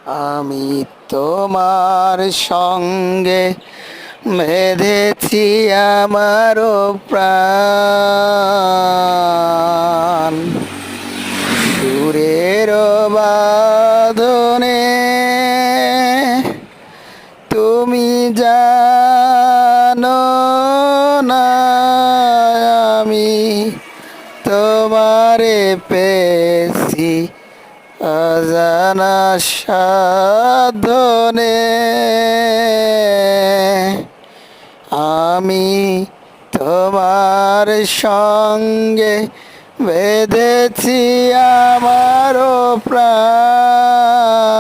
আমি তোমার সঙ্গে বেঁধেছি আমারও প্রাণ, সুরের বাঁধনে তুমি জানো না আমি তোমারে পেয়েছি অজানা সাধনে। আমি তোমার সঙ্গে বেঁধেছি আমারও প্রাণ,